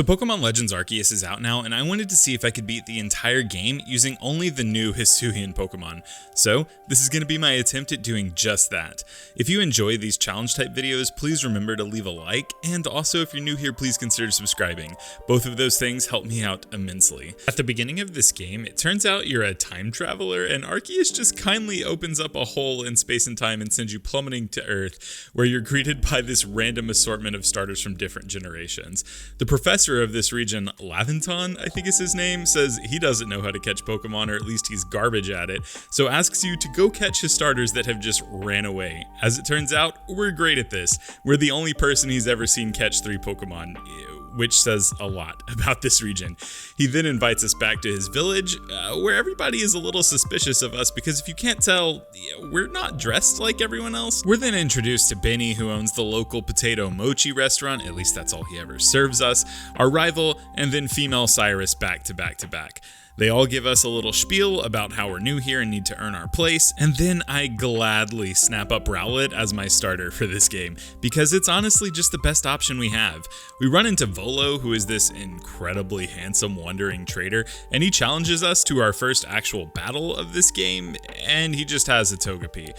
So Pokemon Legends Arceus is out now, and I wanted to see if I could beat the entire game using only the new Hisuian Pokemon. So this is going to be my attempt at doing just that. If you enjoy these challenge type videos, please remember to leave a like, and also if you're new here, please consider subscribing. Both of those things help me out immensely. At the beginning of this game, it turns out you're a time traveler, and Arceus just kindly opens up a hole in space and time and sends you plummeting to Earth, where you're greeted by this random assortment of starters from different generations. The professor of this region, Laventon, I think is his name, says he doesn't know how to catch Pokemon, or at least he's garbage at it, so asks you to go catch his starters that have just ran away. As it turns out, we're great at this. We're the only person he's ever seen catch 3 Pokemon, which says a lot about this region. He then invites us back to his village, where everybody is a little suspicious of us because if you can't tell, we're not dressed like everyone else. We're then introduced to Benny, who owns the local potato mochi restaurant, at least that's all he ever serves us, our rival, and then female Cyrus back to back to back. They all give us a little spiel about how we're new here and need to earn our place, and then I gladly snap up Rowlet as my starter for this game, because it's honestly just the best option we have. We run into Volo, who is this incredibly handsome wandering trader, and he challenges us to our first actual battle of this game, and he just has a Togepi.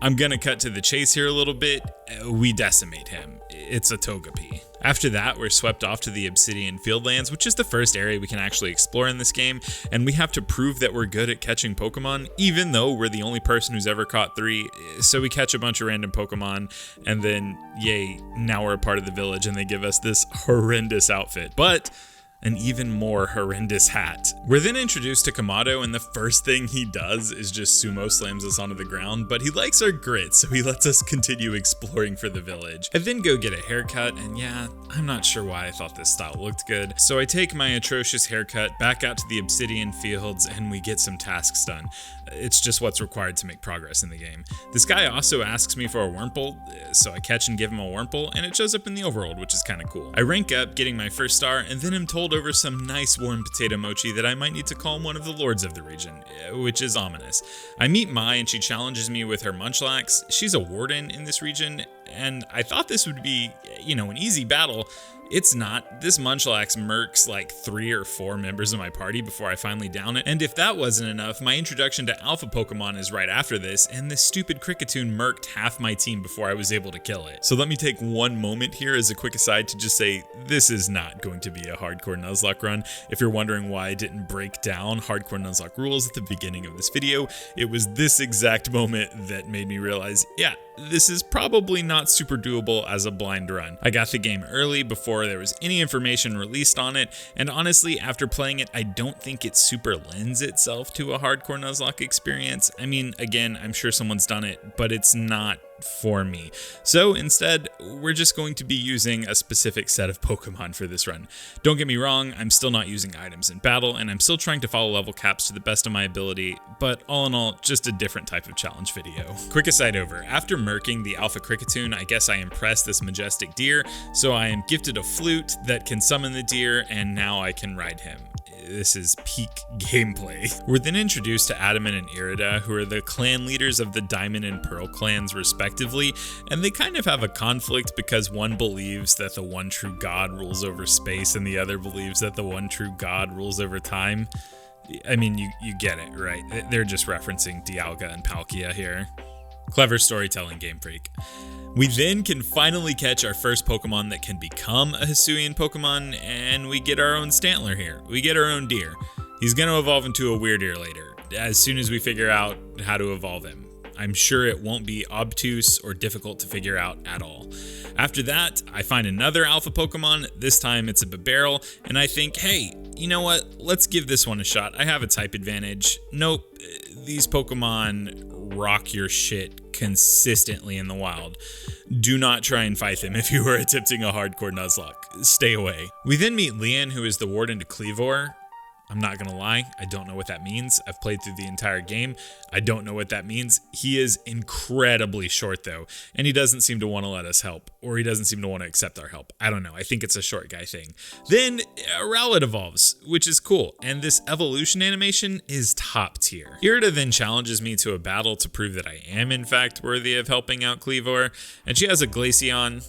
I'm gonna cut to the chase here a little bit. We decimate him. It's a Togepi. After that, we're swept off to the Obsidian Fieldlands, which is the first area we can actually explore in this game, and we have to prove that we're good at catching Pokemon, even though we're the only person who's ever caught 3, so we catch a bunch of random Pokemon, and then, yay, now we're a part of the village, and they give us this horrendous outfit. But an even more horrendous hat. We're then introduced to Kamado, and the first thing he does is just sumo slams us onto the ground, but he likes our grit, so he lets us continue exploring for the village. I then go get a haircut, and yeah, I'm not sure why I thought this style looked good, so I take my atrocious haircut back out to the Obsidian Fields, and we get some tasks done. It's just what's required to make progress in the game. This guy also asks me for a Wurmple, so I catch and give him a Wurmple, and it shows up in the overworld, which is kind of cool. I rank up, getting my first star, and then I'm told over some nice warm potato mochi that I might need to call him one of the lords of the region, which is ominous. I meet Mai, and she challenges me with her Munchlax. She's a warden in this region, and I thought this would be, an easy battle. It's not. This Munchlax murks like 3 or 4 members of my party before I finally down it, and if that wasn't enough, my introduction to Alpha Pokemon is right after this, and this stupid Kricketune murked half my team before I was able to kill it. So let me take one moment here as a quick aside to just say, this is not going to be a hardcore Nuzlocke run. If you're wondering why I didn't break down hardcore Nuzlocke rules at the beginning of this video, it was this exact moment that made me realize, yeah, this is probably not super doable as a blind run. I got the game early before there was any information released on it, and honestly, after playing it, I don't think it super lends itself to a hardcore Nuzlocke experience. I mean, again, I'm sure someone's done it, but it's not for me. So instead, we're just going to be using a specific set of Pokemon for this run. Don't get me wrong, I'm still not using items in battle, and I'm still trying to follow level caps to the best of my ability, but all in all, just a different type of challenge video. Quick aside over, after murking the Alpha Kricketune, I guess I impressed this majestic deer, so I am gifted a flute that can summon the deer, and now I can ride him. This is peak gameplay. We're then introduced to Adaman and Irida, who are the clan leaders of the Diamond and Pearl clans respectively, and they kind of have a conflict because one believes that the one true god rules over space and the other believes that the one true god rules over time. I mean, you get it, right? They're just referencing Dialga and Palkia here. Clever storytelling, Game Freak. We then can finally catch our first Pokemon that can become a Hisuian Pokemon, and we get our own Stantler here. We get our own deer. He's going to evolve into a Weirdeer later, as soon as we figure out how to evolve him. I'm sure it won't be obtuse or difficult to figure out at all. After that, I find another Alpha Pokemon. This time it's a Bibarel, and I think, hey, you know what? Let's give this one a shot. I have a type advantage. Nope, these Pokemon rock your shit consistently in the wild. Do not try and fight them if you are attempting a hardcore Nuzlocke. Stay away. We then meet Leon, who is the warden to Kleavor. I'm not gonna lie, I don't know what that means. I've played through the entire game. I don't know what that means. He is incredibly short though, and he doesn't seem to want to let us help, or he doesn't seem to want to accept our help. I don't know, I think it's a short guy thing. Then Rowlet evolves, which is cool, and this evolution animation is top tier. Irida then challenges me to a battle to prove that I am in fact worthy of helping out Kleavor, and she has a Glaceon.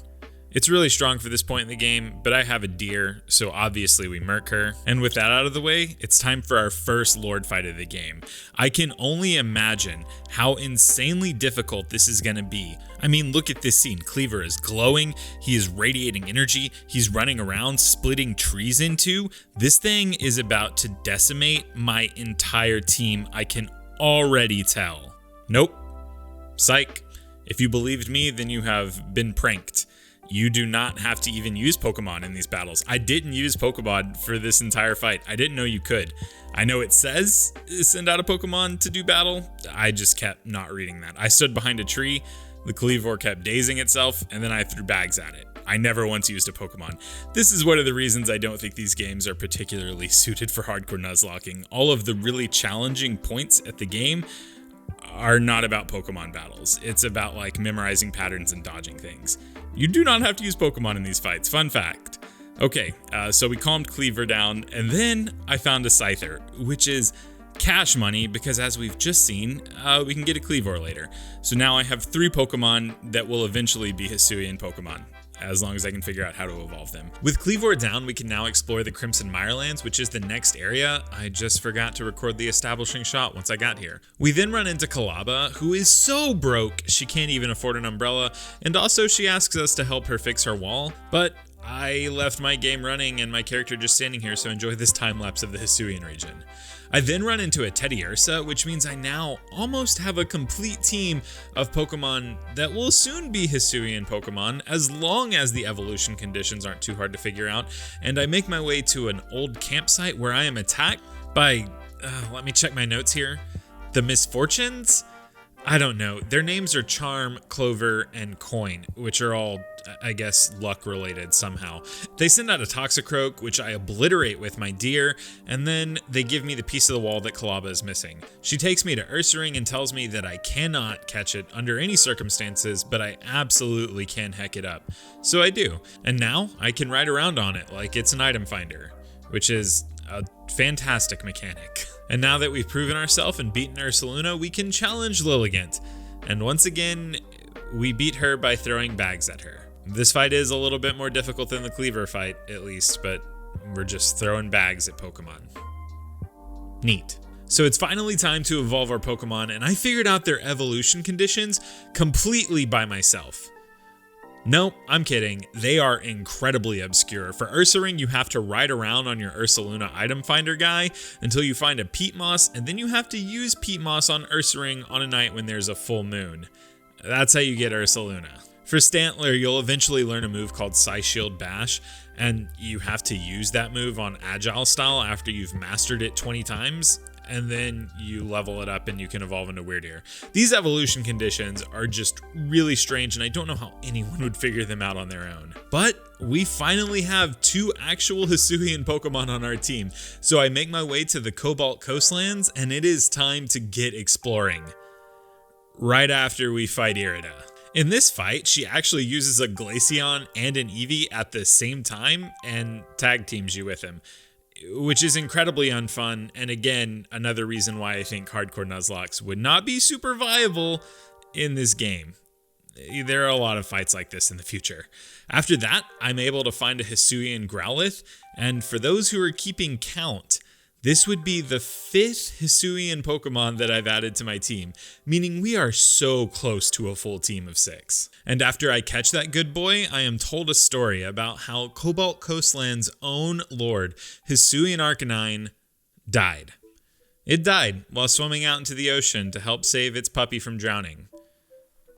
It's really strong for this point in the game, but I have a deer, so obviously we murk her. And with that out of the way, it's time for our first Lord fight of the game. I can only imagine how insanely difficult this is gonna be. I mean, look at this scene. Cleaver is glowing, he is radiating energy, he's running around, splitting trees in two. This thing is about to decimate my entire team, I can already tell. Nope. Psych. If you believed me, then you have been pranked. You do not have to even use Pokemon in these battles. I didn't use Pokemon for this entire fight. I didn't know you could. I know it says send out a Pokemon to do battle. I just kept not reading that. I stood behind a tree, the Kleavor kept dazing itself, and then I threw bags at it. I never once used a Pokemon. This is one of the reasons I don't think these games are particularly suited for hardcore Nuzlocking. All of the really challenging points at the game are not about Pokemon battles. It's about like memorizing patterns and dodging things. You do not have to use Pokemon in these fights, fun fact. Okay, so we calmed Cleaver down, and then I found a Scyther, which is cash money because as we've just seen, we can get a Kleavor later. So now I have 3 Pokemon that will eventually be Hisuian Pokemon, as long as I can figure out how to evolve them. With Kleavor down, we can now explore the Crimson Mirelands, which is the next area. I just forgot to record the establishing shot once I got here. We then run into Kalaba, who is so broke she can't even afford an umbrella, and also she asks us to help her fix her wall, but I left my game running and my character just standing here, so enjoy this time lapse of the Hisuian region. I then run into a Teddiursa, which means I now almost have a complete team of Pokemon that will soon be Hisuian Pokemon, as long as the evolution conditions aren't too hard to figure out, and I make my way to an old campsite where I am attacked by, let me check my notes here, the Misfortunes? I don't know. Their names are Charm, Clover, and Coin, which are all, I guess, luck related somehow. They send out a Toxicroak, which I obliterate with my deer, and then they give me the piece of the wall that Kalaba is missing. She takes me to Ursaring and tells me that I cannot catch it under any circumstances, but I absolutely can heck it up. So I do, and now I can ride around on it like it's an item finder, which is a fantastic mechanic. And now that we've proven ourselves and beaten Ursaluna, we can challenge Lilligant. And once again, we beat her by throwing bags at her. This fight is a little bit more difficult than the Cleaver fight, at least, but we're just throwing bags at Pokemon. Neat. So it's finally time to evolve our Pokemon, and I figured out their evolution conditions completely by myself. Nope, I'm kidding. They are incredibly obscure. For Ursaring, you have to ride around on your Ursaluna item finder guy until you find a peat moss, and then you have to use peat moss on Ursaring on a night when there's a full moon. That's how you get Ursaluna. For Stantler, you'll eventually learn a move called Psyshield Bash, and you have to use that move on Agile style after you've mastered it 20 times. And then you level it up and you can evolve into Weirdeer. These evolution conditions are just really strange, and I don't know how anyone would figure them out on their own. But we finally have 2 actual Hisuian Pokemon on our team, so I make my way to the Cobalt Coastlands, and it is time to get exploring. Right after we fight Irida. In this fight, she actually uses a Glaceon and an Eevee at the same time and tag teams you with him, which is incredibly unfun, and again, another reason why I think hardcore Nuzlocks would not be super viable in this game. There are a lot of fights like this in the future. After that, I'm able to find a Hisuian Growlithe, and for those who are keeping count, this would be the 5th Hisuian Pokemon that I've added to my team, meaning we are so close to a full team of 6. And after I catch that good boy, I am told a story about how Cobalt Coastland's own lord, Hisuian Arcanine, died. It died while swimming out into the ocean to help save its puppy from drowning.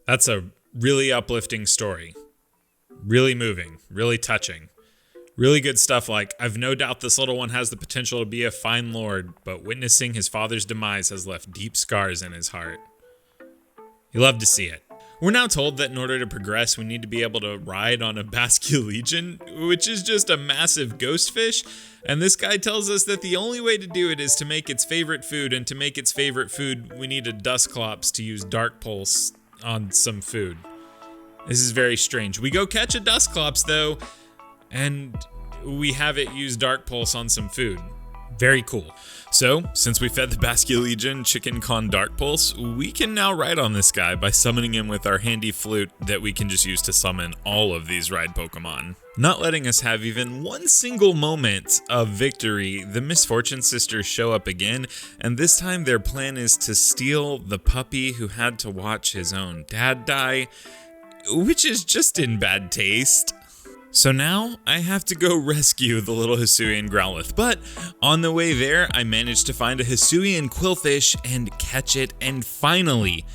That's a really uplifting story. Really moving, really touching. Really good stuff like, I've no doubt this little one has the potential to be a fine lord, but witnessing his father's demise has left deep scars in his heart. You love to see it. We're now told that in order to progress, we need to be able to ride on a Basculegion, which is just a massive ghost fish, and this guy tells us that the only way to do it is to make its favorite food, and to make its favorite food, we need a Dusclops to use Dark Pulse on some food. This is very strange. We go catch a Dusclops though, and we have it use Dark Pulse on some food. Very cool. So, since we fed the Basculegion Chicken Con Dark Pulse, we can now ride on this guy by summoning him with our handy flute that we can just use to summon all of these ride Pokemon. Not letting us have even one single moment of victory, the Misfortune Sisters show up again, and this time their plan is to steal the puppy who had to watch his own dad die, which is just in bad taste. So now I have to go rescue the little Hisuian Growlithe, but on the way there I managed to find a Hisuian Quillfish and catch it, and finally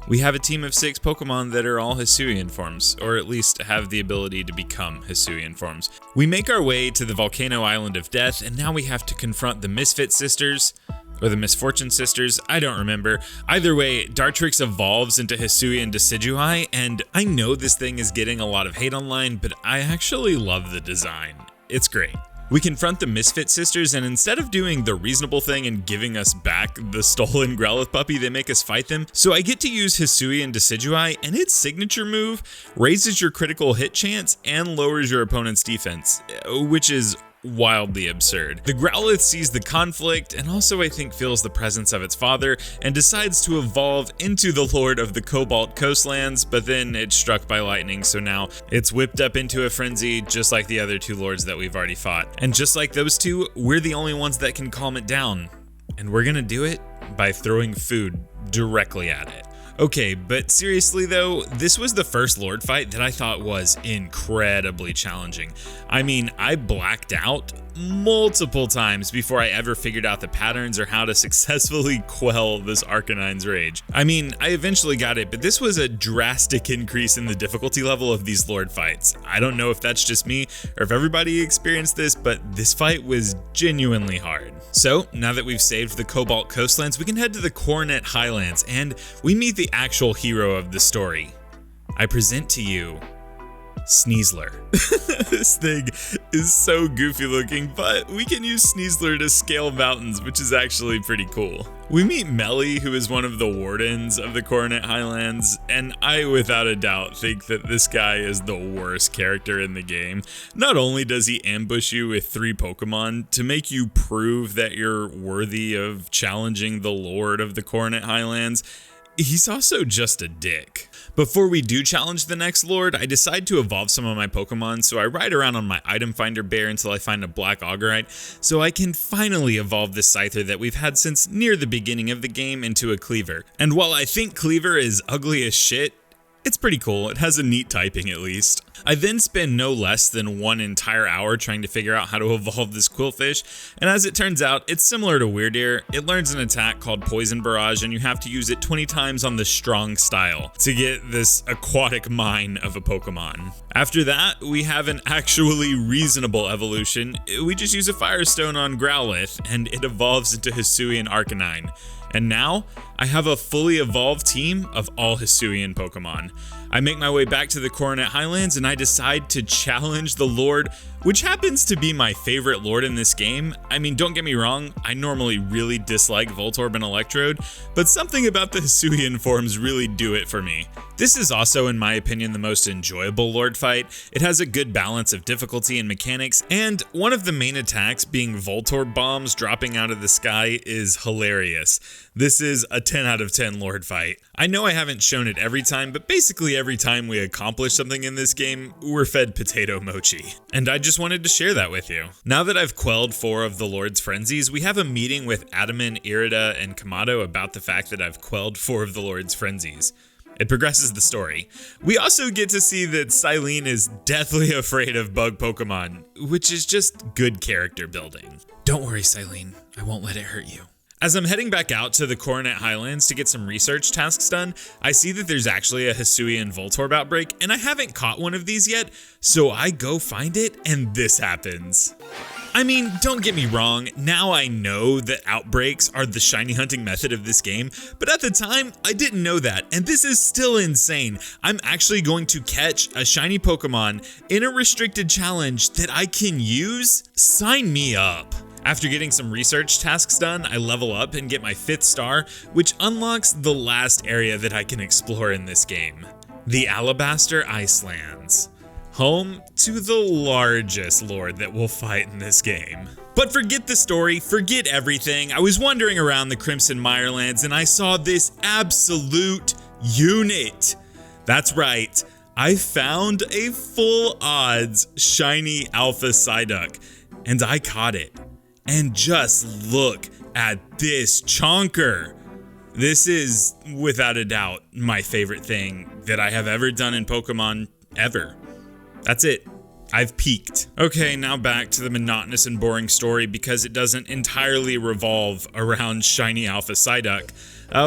we have a team of 6 Pokemon that are all Hisuian forms, or at least have the ability to become Hisuian forms. We make our way to the Volcano Island of Death, and now we have to confront the Misfit Sisters, or the Misfortune Sisters, I don't remember. Either way, Dartrix evolves into Hisuian Decidueye, and I know this thing is getting a lot of hate online, but I actually love the design. It's great. We confront the Misfit Sisters, and instead of doing the reasonable thing and giving us back the stolen Growlithe puppy, they make us fight them. So I get to use Hisuian Decidueye, and its signature move raises your critical hit chance and lowers your opponent's defense, which is wildly absurd. The Growlithe sees the conflict and also I think feels the presence of its father and decides to evolve into the Lord of the Cobalt Coastlands, but then it's struck by lightning, so now it's whipped up into a frenzy just like the other 2 lords that we've already fought. And just like those 2, we're the only ones that can calm it down. And we're gonna do it by throwing food directly at it. Okay, but seriously though, this was the first Lord fight that I thought was incredibly challenging. I mean, I blacked out multiple times before I ever figured out the patterns or how to successfully quell this Arcanine's rage. I mean, I eventually got it, but this was a drastic increase in the difficulty level of these Lord fights. I don't know if that's just me or if everybody experienced this, but this fight was genuinely hard. So, now that we've saved the Cobalt Coastlands, we can head to the Coronet Highlands, and we meet the actual hero of the story. I present to you Sneasler. This thing is so goofy looking, but we can use Sneasler to scale mountains, which is actually pretty cool. We meet Melly, who is one of the wardens of the Coronet Highlands, and I without a doubt think that this guy is the worst character in the game. Not only does he ambush you with 3 Pokemon to make you prove that you're worthy of challenging the Lord of the Coronet Highlands, he's also just a dick. Before we do challenge the next Lord, I decide to evolve some of my Pokemon, so I ride around on my item finder bear until I find a black Augerite, so I can finally evolve this Scyther that we've had since near the beginning of the game into a Cleaver. And while I think Cleaver is ugly as shit, it's pretty cool. It has a neat typing at least. I then spend no less than 1 entire hour trying to figure out how to evolve this Quillfish, and as it turns out, it's similar to Weirdeer. It learns an attack called Poison Barrage, and you have to use it 20 times on the strong style to get this aquatic mine of a Pokemon. After that, we have an actually reasonable evolution. We just use a Firestone on Growlithe, and it evolves into Hisuian Arcanine. And now, I have a fully evolved team of all Hisuian Pokemon. I make my way back to the Coronet Highlands and I decide to challenge the Lord, which happens to be my favorite Lord in this game. I mean, don't get me wrong, I normally really dislike Voltorb and Electrode, but something about the Hisuian forms really do it for me. This is also, in my opinion, the most enjoyable Lord fight. It has a good balance of difficulty and mechanics, and one of the main attacks, being Voltorb bombs dropping out of the sky, is hilarious. This is a 10 out of 10 Lord fight. I know I haven't shown it every time, but basically every time we accomplish something in this game, we're fed potato mochi. And I just wanted to share that with you. Now that I've quelled 4 of the Lord's frenzies, we have a meeting with Adaman, Irida, and Kamado about the fact that I've quelled 4 of the Lord's frenzies. It progresses the story. We also get to see that Silene is deathly afraid of bug Pokemon, which is just good character building. Don't worry, Silene, I won't let it hurt you. As I'm heading back out to the Coronet Highlands to get some research tasks done, I see that there's actually a Hisuian Voltorb outbreak, and I haven't caught one of these yet, so I go find it, and this happens. I mean, don't get me wrong, now I know that outbreaks are the shiny hunting method of this game, but at the time, I didn't know that, and this is still insane. I'm actually going to catch a shiny Pokemon in a restricted challenge that I can use? Sign me up. After getting some research tasks done, I level up and get my 5th star, which unlocks the last area that I can explore in this game, the Alabaster Icelands. home to the largest lord that we'll fight in this game. But forget the story, forget everything. I was wandering around the Crimson Mirelands and I saw this absolute unit. That's right, I found a full odds shiny Alpha Psyduck and I caught it. And just look at this chonker. This is, without a doubt, my favorite thing that I have ever done in Pokemon ever. That's it. I've peaked. Okay, now back to the monotonous and boring story because it doesn't entirely revolve around shiny Alpha Psyduck.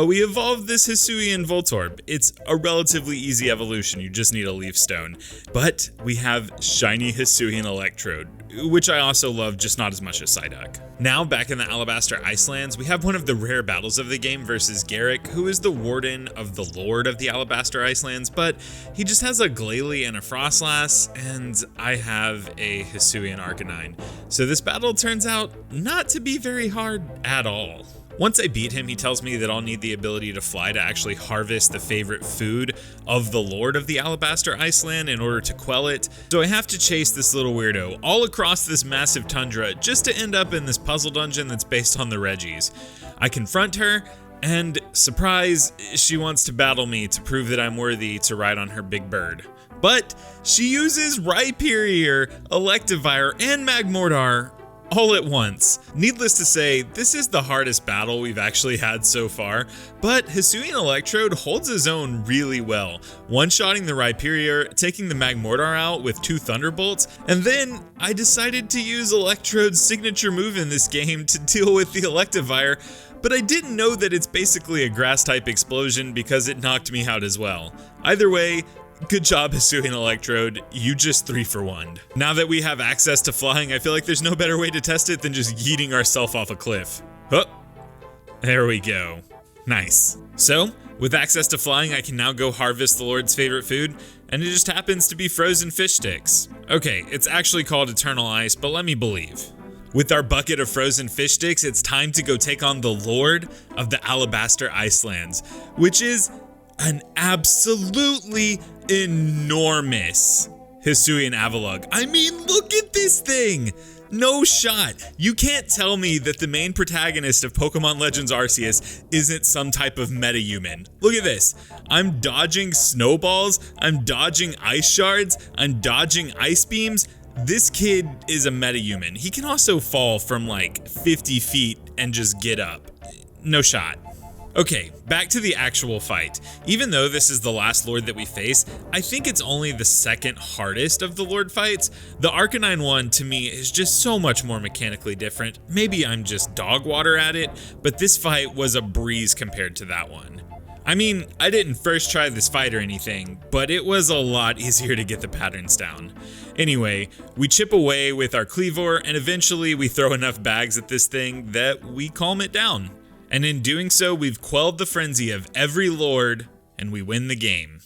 We evolved this Hisuian Voltorb. It's a relatively easy evolution, you just need a Leaf Stone. But we have shiny Hisuian Electrode, which I also love, just not as much as Psyduck. Now, back in the Alabaster Icelands, we have one of the rare battles of the game versus Garrick, who is the warden of the Lord of the Alabaster Icelands, but he just has a Glalie and a Frostlass, and I have a Hisuian Arcanine. So this battle turns out not to be very hard at all. Once I beat him, he tells me that I'll need the ability to fly to actually harvest the favorite food of the Lord of the Alabaster Iceland in order to quell it. So I have to chase this little weirdo all across this massive tundra just to end up in this puzzle dungeon that's based on the Reggies. I confront her, and surprise, she wants to battle me to prove that I'm worthy to ride on her big bird. But she uses Rhyperior, Electivire, and Magmortar all at once. Needless to say, this is the hardest battle we've actually had so far, but Hisuian Electrode holds his own really well, one-shotting the Rhyperior, taking the Magmortar out with 2 Thunderbolts, and then I decided to use Electrode's signature move in this game to deal with the Electivire, but I didn't know that it's basically a Grass-type explosion because it knocked me out as well. Either way, good job, Hisuian Electrode, you just 3 for 1. Now that we have access to flying, I feel like there's no better way to test it than just yeeting ourselves off a cliff. Oh, there we go. Nice. So, with access to flying, I can now go harvest the Lord's favorite food, and it just happens to be frozen fish sticks. Okay, it's actually called Eternal Ice, but let me believe. With our bucket of frozen fish sticks, it's time to go take on the Lord of the Alabaster Icelands, which is an absolutely enormous Hisuian Avalugg. I mean, look at this thing! No shot. You can't tell me that the main protagonist of Pokemon Legends Arceus isn't some type of metahuman. Look at this. I'm dodging snowballs, I'm dodging ice shards, I'm dodging ice beams. This kid is a metahuman. He can also fall from like 50 feet and just get up. No shot. Okay, back to the actual fight. Even though this is the last Lord that we face, I think it's only the second hardest of the Lord fights. The Arcanine one, to me, is just so much more mechanically different. Maybe I'm just dog water at it, but this fight was a breeze compared to that one. I mean, I didn't first try this fight or anything, but it was a lot easier to get the patterns down. Anyway, we chip away with our Cleavor, and eventually we throw enough bags at this thing that we calm it down. And in doing so, we've quelled the frenzy of every Lord, and we win the game.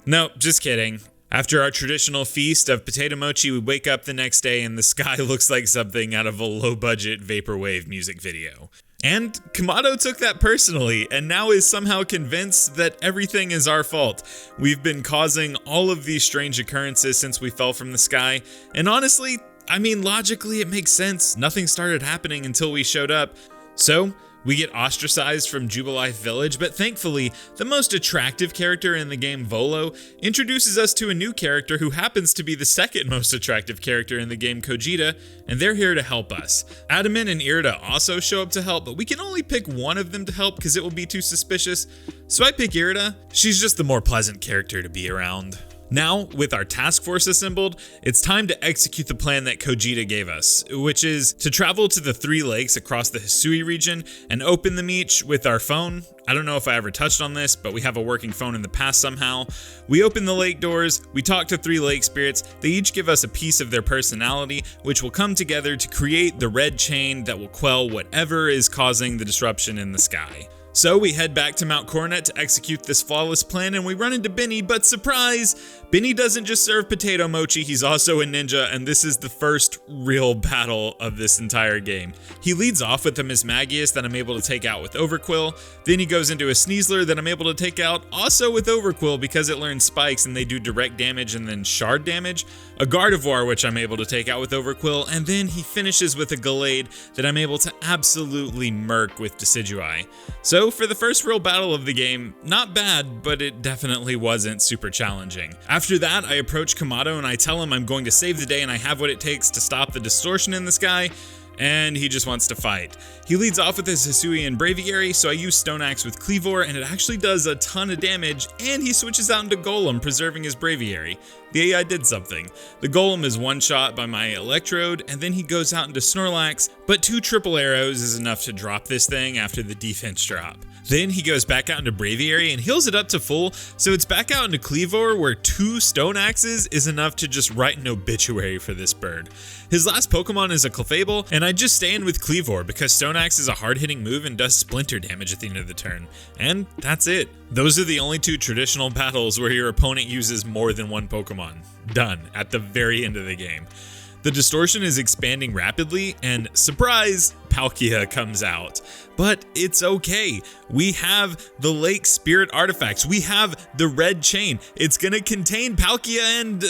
No, just kidding. After our traditional feast of potato mochi, we wake up the next day and the sky looks like something out of a low-budget vaporwave music video. And Kamado took that personally, and now is somehow convinced that everything is our fault. We've been causing all of these strange occurrences since we fell from the sky, and honestly, I mean, logically it makes sense. Nothing started happening until we showed up. So, we get ostracized from Jubilife Village, but thankfully, the most attractive character in the game, Volo, introduces us to a new character who happens to be the second most attractive character in the game, Kojita, and they're here to help us. Adaman and Irida also show up to help, but we can only pick one of them to help because it will be too suspicious, so I pick Irida. She's just the more pleasant character to be around. Now, with our task force assembled, it's time to execute the plan that Kojita gave us, which is to travel to the 3 lakes across the Hisui region and open them each with our phone. I don't know if I ever touched on this, but we have a working phone in the past somehow. We open the lake doors, we talk to 3 lake spirits, they each give us a piece of their personality, which will come together to create the red chain that will quell whatever is causing the disruption in the sky. So we head back to Mount Coronet to execute this flawless plan, and we run into Benny, but surprise! Benny doesn't just serve potato mochi, he's also a ninja, and this is the first real battle of this entire game. He leads off with a Mismagius that I'm able to take out with Overquill, then he goes into a Sneasler that I'm able to take out also with Overquill because it learns spikes and they do direct damage and then shard damage, a Gardevoir which I'm able to take out with Overquill, and then he finishes with a Gallade that I'm able to absolutely murk with Decidueye. So for the first real battle of the game, not bad, but it definitely wasn't super challenging. After that, I approach Kamado and I tell him I'm going to save the day and I have what it takes to stop the distortion in the sky, and he just wants to fight. He leads off with his Hisuian Braviary, so I use Stone Axe with Cleavor, and it actually does a ton of damage, and he switches out into Golem, preserving his Braviary. The AI did something. The Golem is one-shot by my Electrode, and then he goes out into Snorlax, but 2 triple arrows is enough to drop this thing after the defense drop. Then he goes back out into Braviary and heals it up to full, so it's back out into Cleavor where 2 Stone Axes is enough to just write an obituary for this bird. His last Pokemon is a Clefable, and I just stay in with Cleavor because Stone Axe is a hard-hitting move and does splinter damage at the end of the turn. And that's it. Those are the only 2 traditional battles where your opponent uses more than 1 Pokemon. Done, at the very end of the game. The distortion is expanding rapidly, and surprise, Palkia comes out. But it's okay. We have the Lake Spirit artifacts. We have the red chain. It's gonna contain Palkia and...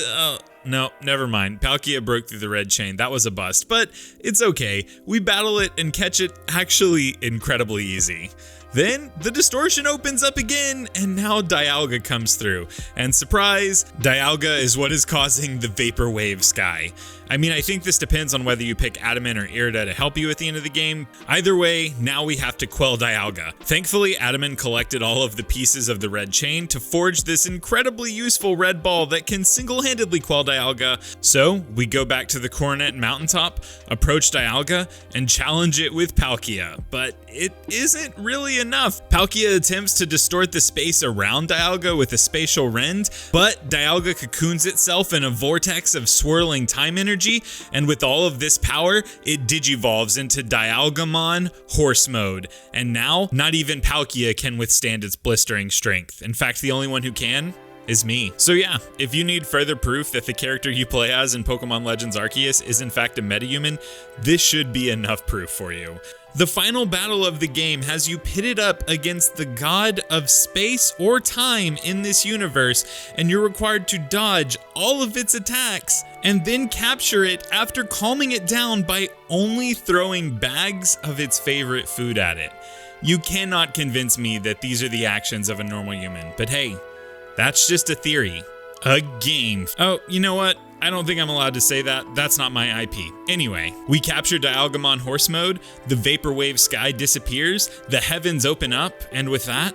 no, never mind. Palkia broke through the red chain. That was a bust, but it's okay. We battle it and catch it actually incredibly easy. Then the distortion opens up again, and now Dialga comes through. And surprise, Dialga is what is causing the Vapor Wave Sky. I mean, I think this depends on whether you pick Adamant or Irida to help you at the end of the game. Either way, now we have to quell Dialga. Thankfully, Adamant collected all of the pieces of the red chain to forge this incredibly useful red ball that can single-handedly quell Dialga. So we go back to the Coronet Mountaintop, approach Dialga, and challenge it with Palkia. But it isn't really enough. Palkia attempts to distort the space around Dialga with a spatial rend, but Dialga cocoons itself in a vortex of swirling time energy, and with all of this power, it digivolves into Dialgamon Horse Mode. And now, not even Palkia can withstand its blistering strength. In fact, the only one who can is me. So yeah, if you need further proof that the character you play as in Pokemon Legends Arceus is in fact a metahuman, this should be enough proof for you. The final battle of the game has you pitted up against the god of space or time in this universe, and you're required to dodge all of its attacks and then capture it after calming it down by only throwing bags of its favorite food at it. You cannot convince me that these are the actions of a normal human, but hey, that's just a theory. A game. Oh, you know what? I don't think I'm allowed to say that. That's not my IP. Anyway, we capture Dialgamon Horse Mode, the Vapor Wave Sky disappears, the heavens open up, and with that,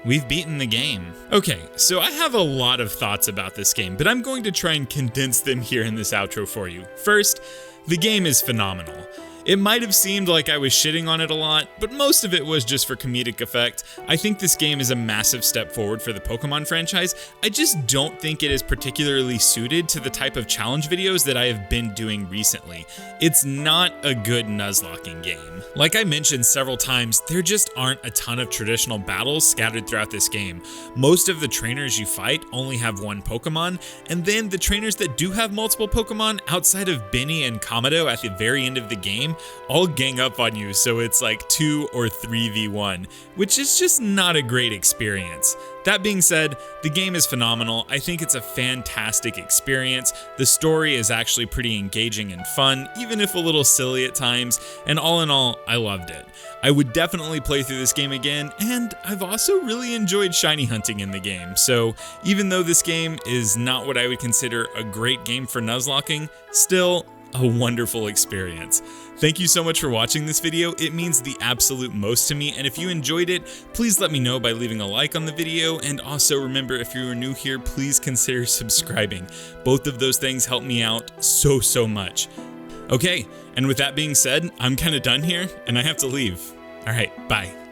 we've beaten the game. Okay, so I have a lot of thoughts about this game, but I'm going to try and condense them here in this outro for you. First, the game is phenomenal. It might have seemed like I was shitting on it a lot, but most of it was just for comedic effect. I think this game is a massive step forward for the Pokemon franchise. I just don't think it is particularly suited to the type of challenge videos that I have been doing recently. It's not a good Nuzlocking game. Like I mentioned several times, there just aren't a ton of traditional battles scattered throughout this game. Most of the trainers you fight only have 1 Pokemon, and then the trainers that do have multiple Pokemon outside of Benny and Kamado at the very end of the game all gang up on you, so it's like 2 or 3v1, which is just not a great experience. That being said, the game is phenomenal. I think it's a fantastic experience. The story is actually pretty engaging and fun, even if a little silly at times, and all in all, I loved it. I would definitely play through this game again, and I've also really enjoyed shiny hunting in the game, so even though this game is not what I would consider a great game for Nuzlocking, still a wonderful experience. Thank you so much for watching this video. It means the absolute most to me, and if you enjoyed it, please let me know by leaving a like on the video, and also remember, if you are new here, please consider subscribing. Both of those things help me out so much. Okay, and with that being said, I'm kind of done here, and I have to leave. Alright, bye.